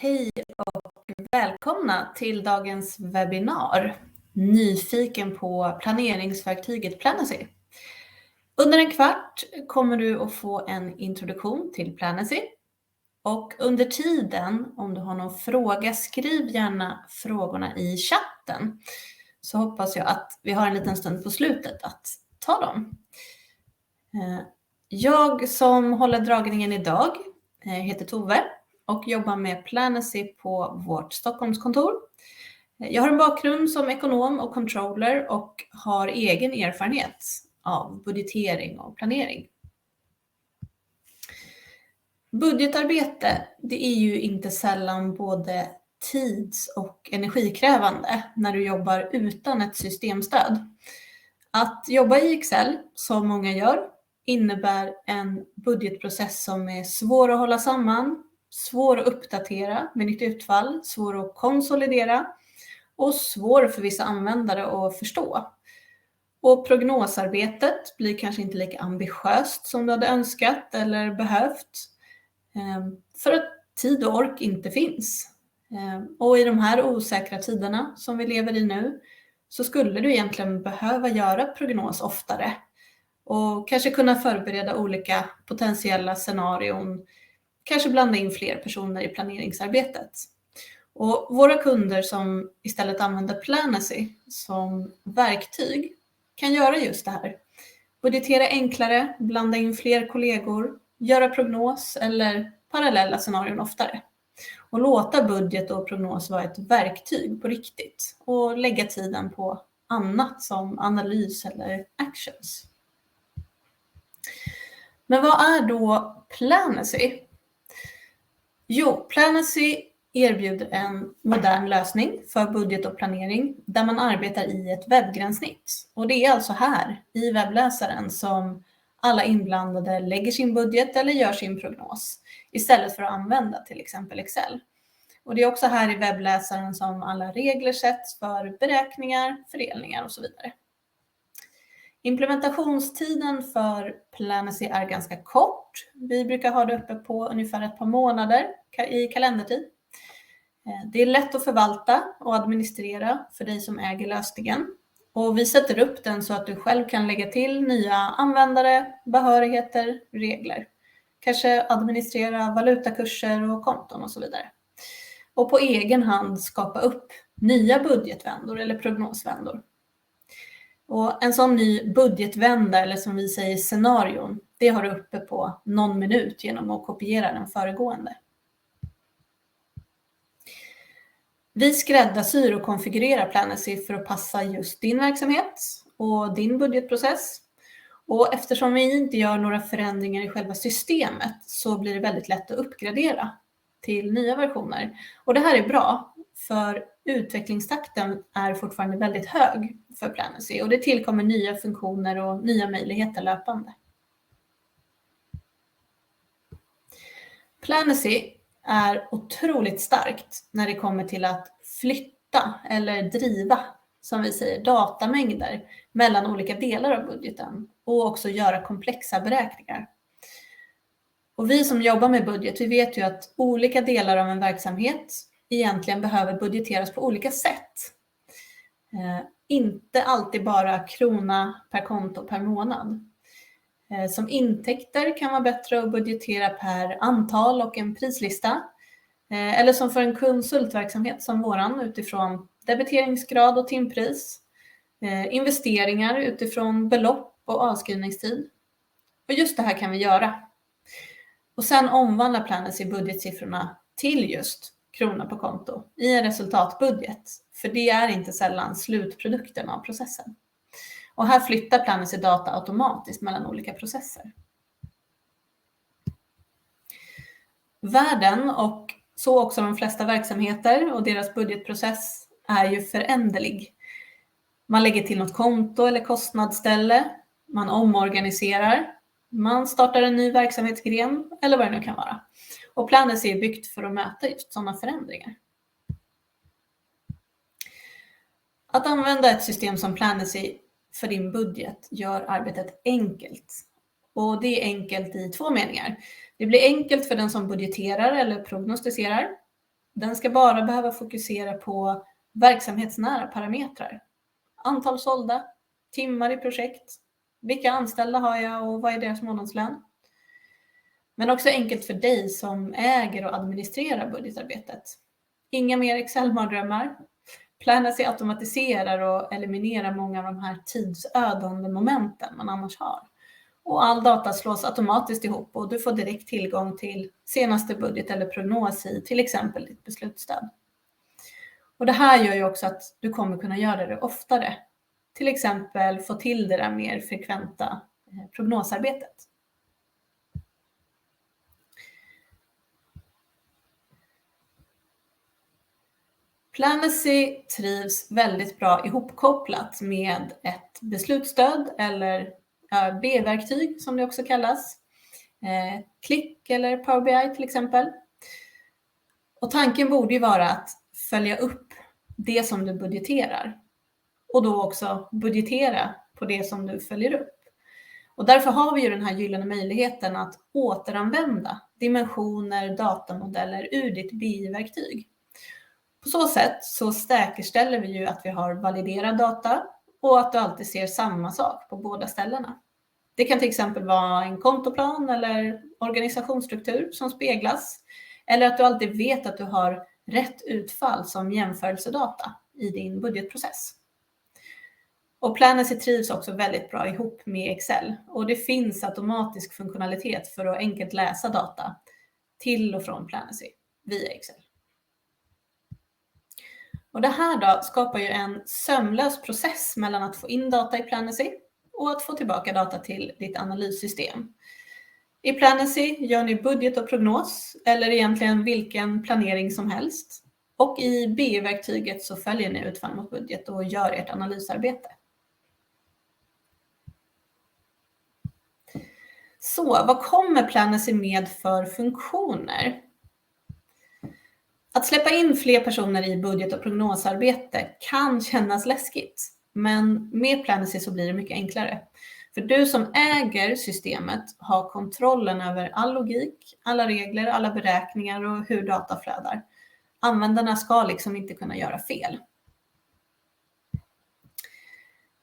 Hej och välkomna till dagens webbinar. Nyfiken på planeringsverktyget Planacy. Under en kvart kommer du att få en introduktion till Planacy. Och under tiden, om du har någon fråga, skriv gärna frågorna i chatten. Så hoppas jag att vi har en liten stund på slutet att ta dem. Jag som håller dragningen idag heter Tove och jobbar med Planacy på vårt Stockholmskontor. Jag har en bakgrund som ekonom och controller och har egen erfarenhet av budgetering och planering. Budgetarbete, det är ju inte sällan både tids- och energikrävande när du jobbar utan ett systemstöd. Att jobba i Excel, som många gör, innebär en budgetprocess som är svår att hålla samman, svår att uppdatera med nytt utfall, svår att konsolidera och svår för vissa användare att förstå. Och prognosarbetet blir kanske inte lika ambitiöst som du hade önskat eller behövt för att tid och ork inte finns. Och i de här osäkra tiderna som vi lever i nu så skulle du egentligen behöva göra prognos oftare och kanske kunna förbereda olika potentiella scenarion, kanske blanda in fler personer i planeringsarbetet. Och våra kunder som istället använder Planacy som verktyg kan göra just det här. Budgetera enklare, blanda in fler kollegor, göra prognos eller parallella scenarion oftare. Och låta budget och prognos vara ett verktyg på riktigt och lägga tiden på annat som analys eller actions. Men vad är då Planacy? Jo, Planacy erbjuder en modern lösning för budget och planering där man arbetar i ett webbgränssnitt. Och det är alltså här i webbläsaren som alla inblandade lägger sin budget eller gör sin prognos istället för att använda till exempel Excel. Och det är också här i webbläsaren som alla regler sätts för beräkningar, fördelningar och så vidare. Implementationstiden för Planacy är ganska kort. Vi brukar ha det uppe på ungefär ett par månader i kalendertid. Det är lätt att förvalta och administrera för dig som äger lösningen. Och vi sätter upp den så att du själv kan lägga till nya användare, behörigheter, regler. Kanske administrera valutakurser och konton och så vidare. Och på egen hand skapa upp nya budgetvändor eller prognosvändor. Och en sån ny budgetvända, eller som vi säger scenarion, det har du uppe på någon minut genom att kopiera den föregående. Vi skräddarsyr och konfigurerar Planacy för att passa just din verksamhet och din budgetprocess. Och eftersom vi inte gör några förändringar i själva systemet så blir det väldigt lätt att uppgradera till nya versioner. Och det här är bra för utvecklingstakten är fortfarande väldigt hög för Planacy och det tillkommer nya funktioner och nya möjligheter löpande. Planacy är otroligt starkt när det kommer till att flytta eller driva, som vi säger, datamängder mellan olika delar av budgeten och också göra komplexa beräkningar. Och vi som jobbar med budget, vi vet ju att olika delar av en verksamhet egentligen behöver budgeteras på olika sätt. Inte alltid bara krona per konto per månad. Som intäkter kan vara bättre att budgetera per antal och en prislista. Eller som för en konsultverksamhet som våran utifrån debiteringsgrad och timpris. Investeringar utifrån belopp och avskrivningstid. Och just det här kan vi göra. Och sen omvandla Planacy budgetsiffrorna till just krona på konto i en resultatbudget. För det är inte sällan slutprodukten av processen. Och här flyttar Planacy data automatiskt mellan olika processer. Världen och så också de flesta verksamheter och deras budgetprocess är ju föränderlig. Man lägger till något konto eller kostnadsställe, man omorganiserar, man startar en ny verksamhetsgren eller vad det nu kan vara. Och Planacy är byggt för att möta just sådana förändringar. Att använda ett system som Planacy för din budget gör arbetet enkelt. Och det är enkelt i 2 meningar. Det blir enkelt för den som budgeterar eller prognostiserar. Den ska bara behöva fokusera på verksamhetsnära parametrar. Antal sålda, timmar i projekt, vilka anställda har jag och vad är deras månadslön? Men också enkelt för dig som äger och administrerar budgetarbetet. Inga mer Excel-mardrömmar. Planacy automatiserar och eliminerar många av de här tidsödande momenten man annars har. Och all data slås automatiskt ihop och du får direkt tillgång till senaste budget eller prognos i till exempel ditt beslutsstöd. Och det här gör ju också att du kommer kunna göra det oftare. Till exempel få till det där mer frekventa prognosarbetet. Planacy trivs väldigt bra ihopkopplat med ett beslutsstöd eller B-verktyg som det också kallas. Click eller Power BI till exempel. Och tanken borde ju vara att följa upp det som du budgeterar och då också budgetera på det som du följer upp. Och därför har vi ju den här gyllene möjligheten att återanvända dimensioner, datamodeller ur ditt BI-verktyg. På så sätt så säkerställer vi ju att vi har validerad data och att du alltid ser samma sak på båda ställena. Det kan till exempel vara en kontoplan eller organisationsstruktur som speglas, eller att du alltid vet att du har rätt utfall som jämförelsedata i din budgetprocess. Och Planacy trivs också väldigt bra ihop med Excel och det finns automatisk funktionalitet för att enkelt läsa data till och från Planacy via Excel. Och det här då skapar ju en sömlös process mellan att få in data i Planacy och att få tillbaka data till ditt analyssystem. I Planacy gör ni budget och prognos eller egentligen vilken planering som helst. Och i BI-verktyget så följer ni utfall mot budget och gör ert analysarbete. Så vad kommer Planacy med för funktioner? Att släppa in fler personer i budget- och prognosarbete kan kännas läskigt, men med Planacy så blir det mycket enklare. För du som äger systemet har kontrollen över all logik, alla regler, alla beräkningar och hur data flödar. Användarna ska liksom inte kunna göra fel.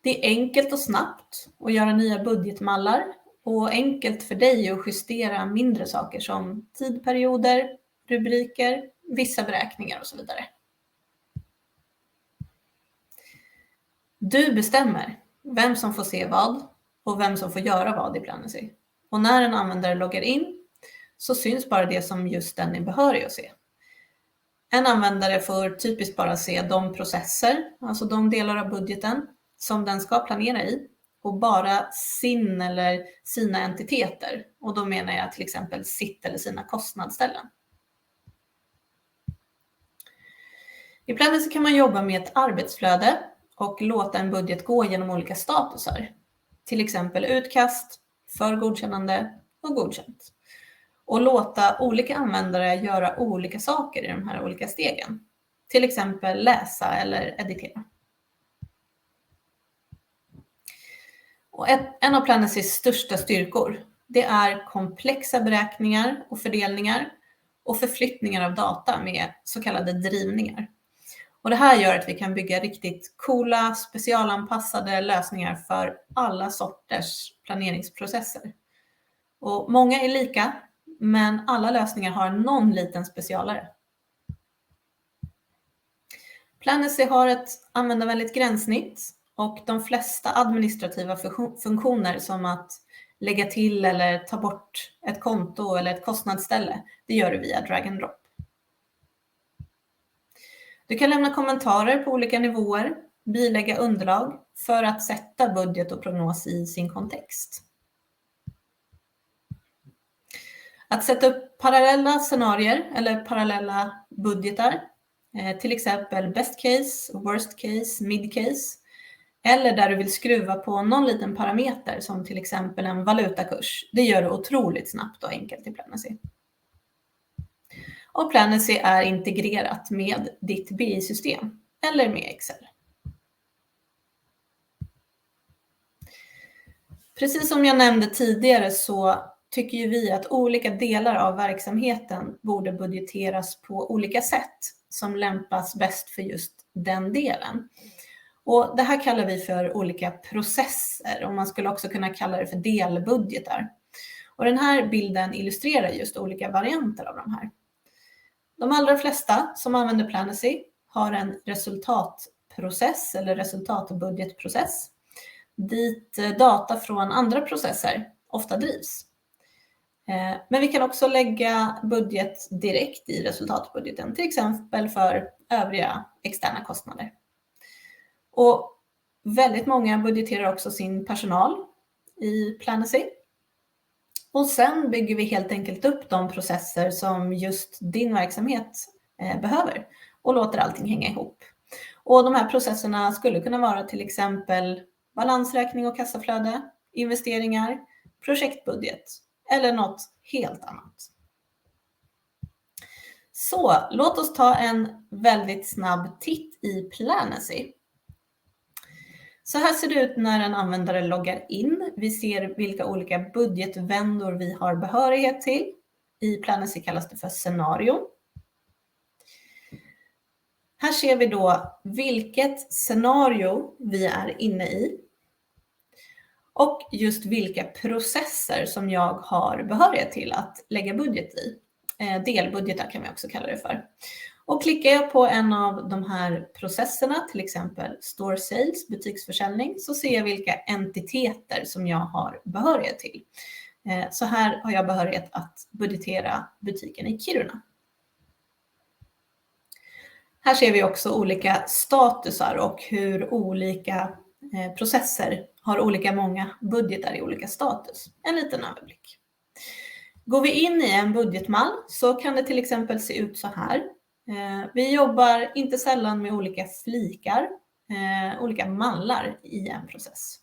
Det är enkelt och snabbt att göra nya budgetmallar och enkelt för dig att justera mindre saker som tidperioder, rubriker, vissa beräkningar och så vidare. Du bestämmer vem som får se vad och vem som får göra vad i Planacy. Och när en användare loggar in så syns bara det som just den är behörig att se. En användare får typiskt bara se de processer, alltså de delar av budgeten som den ska planera i och bara sin eller sina entiteter. Och då menar jag till exempel sitt eller sina kostnadsställen. I Planacy kan man jobba med ett arbetsflöde och låta en budget gå genom olika statusar. Till exempel utkast, för godkännande och godkänt. Och låta olika användare göra olika saker i de här olika stegen. Till exempel läsa eller editera. Och en av Planacys största styrkor, det är komplexa beräkningar och fördelningar och förflyttningar av data med så kallade drivningar. Och det här gör att vi kan bygga riktigt coola, specialanpassade lösningar för alla sorters planeringsprocesser. Och många är lika, men alla lösningar har någon liten specialare. Planacy har ett användarvänligt gränssnitt och de flesta administrativa funktioner som att lägga till eller ta bort ett konto eller ett kostnadsställe, det gör du via drag and drop. Du kan lämna kommentarer på olika nivåer, bilägga underlag för att sätta budget och prognos i sin kontext. Att sätta upp parallella scenarier eller parallella budgetar, till exempel best case, worst case, mid case, eller där du vill skruva på någon liten parameter som till exempel en valutakurs, det gör du otroligt snabbt och enkelt i Planacy. Och Planacy är integrerat med ditt BI-system eller med Excel. Precis som jag nämnde tidigare så tycker ju vi att olika delar av verksamheten borde budgeteras på olika sätt som lämpas bäst för just den delen. Och det här kallar vi för olika processer, och man skulle också kunna kalla det för delbudgetar. Och den här bilden illustrerar just olika varianter av de här. De allra flesta som använder Planacy har en resultatprocess eller resultatbudgetprocess dit data från andra processer ofta drivs. Men vi kan också lägga budget direkt i resultatbudgeten, till exempel för övriga externa kostnader. Och väldigt många budgeterar också sin personal i Planacy. Och sen bygger vi helt enkelt upp de processer som just din verksamhet behöver och låter allting hänga ihop. Och de här processerna skulle kunna vara till exempel balansräkning och kassaflöde, investeringar, projektbudget eller något helt annat. Så låt oss ta en väldigt snabb titt i Planacy. Så här ser det ut när en användare loggar in. Vi ser vilka olika budgetvändor vi har behörighet till. I Planacy kallas det för scenario. Här ser vi då vilket scenario vi är inne i. Och just vilka processer som jag har behörighet till att lägga budget i. Delbudgetar kan vi också kalla det för. Och klickar jag på en av de här processerna, till exempel Store Sales, butiksförsäljning, så ser jag vilka entiteter som jag har behörighet till. Så här har jag behörighet att budgetera butiken i Kiruna. Här ser vi också olika statusar och hur olika processer har olika många budgetar i olika status. En liten överblick. Går vi in i en budgetmall så kan det till exempel se ut så här. Vi jobbar inte sällan med olika flikar, olika mallar i en process.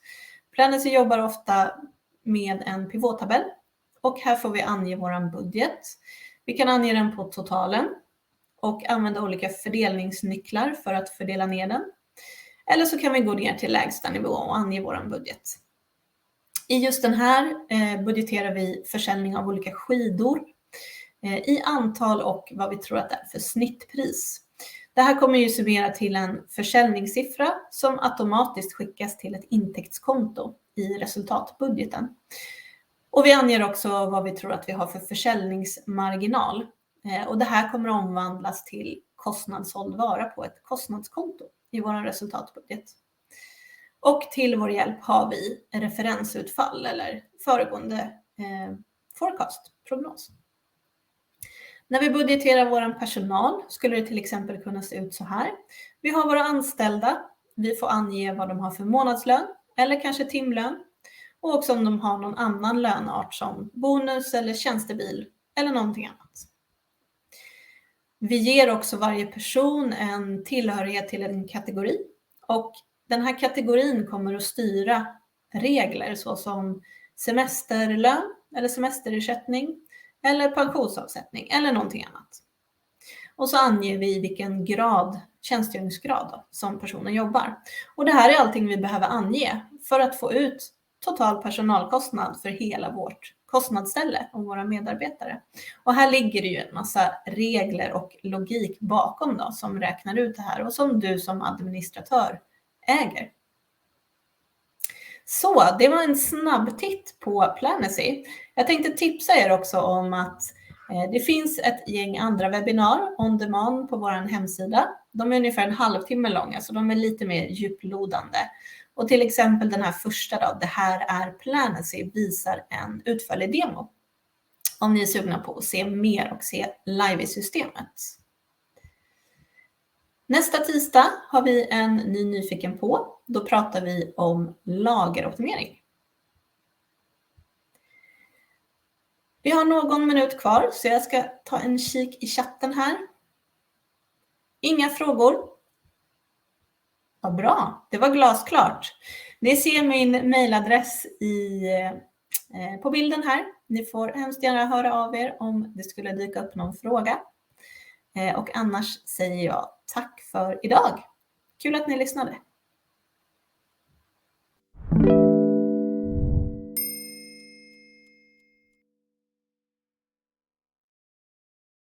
Planacy jobbar ofta med en pivottabell och här får vi ange vår budget. Vi kan ange den på totalen och använda olika fördelningsnycklar för att fördela ner den. Eller så kan vi gå ner till lägsta nivå och ange vår budget. I just den här budgeterar vi försäljning av olika skidor i antal och vad vi tror att det är för snittpris. Det här kommer ju summera till en försäljningssiffra som automatiskt skickas till ett intäktskonto i resultatbudgeten. Och vi anger också vad vi tror att vi har för försäljningsmarginal. Och det här kommer att omvandlas till kostnadshålld vara på ett kostnadskonto i vår resultatbudget. Och till vår hjälp har vi referensutfall eller föregående forecast, prognos. När vi budgeterar vår personal skulle det till exempel kunna se ut så här. Vi har våra anställda, vi får ange vad de har för månadslön eller kanske timlön. Och också om de har någon annan löneart som bonus eller tjänstebil eller någonting annat. Vi ger också varje person en tillhörighet till en kategori. Och den här kategorin kommer att styra regler såsom semesterlön eller semesterersättning eller pensionsavsättning eller någonting annat. Och så anger vi vilken tjänstgöringsgrad då, som personen jobbar. Och det här är allting vi behöver ange för att få ut total personalkostnad för hela vårt kostnadsställe och våra medarbetare. Och här ligger det ju en massa regler och logik bakom då som räknar ut det här och som du som administratör äger. Så det var en snabb titt på Planacy. Jag tänkte tipsa er också om att det finns ett gäng andra webbinar on demand på vår hemsida. De är ungefär en halvtimme långa så de är lite mer djuplodande. Och till exempel den här första då, det här är Planacy, visar en utförlig demo. Om ni är sugna på att se mer och se live i systemet. Nästa tisdag har vi en ny nyfiken på. Då pratar vi om lageroptimering. Vi har någon minut kvar så jag ska ta en kik i chatten här. Inga frågor? Vad bra, det var glasklart. Ni ser min mejladress på bilden här. Ni får hemskt gärna höra av er om det skulle dyka upp någon fråga. Och annars säger jag tack för idag. Kul att ni lyssnade.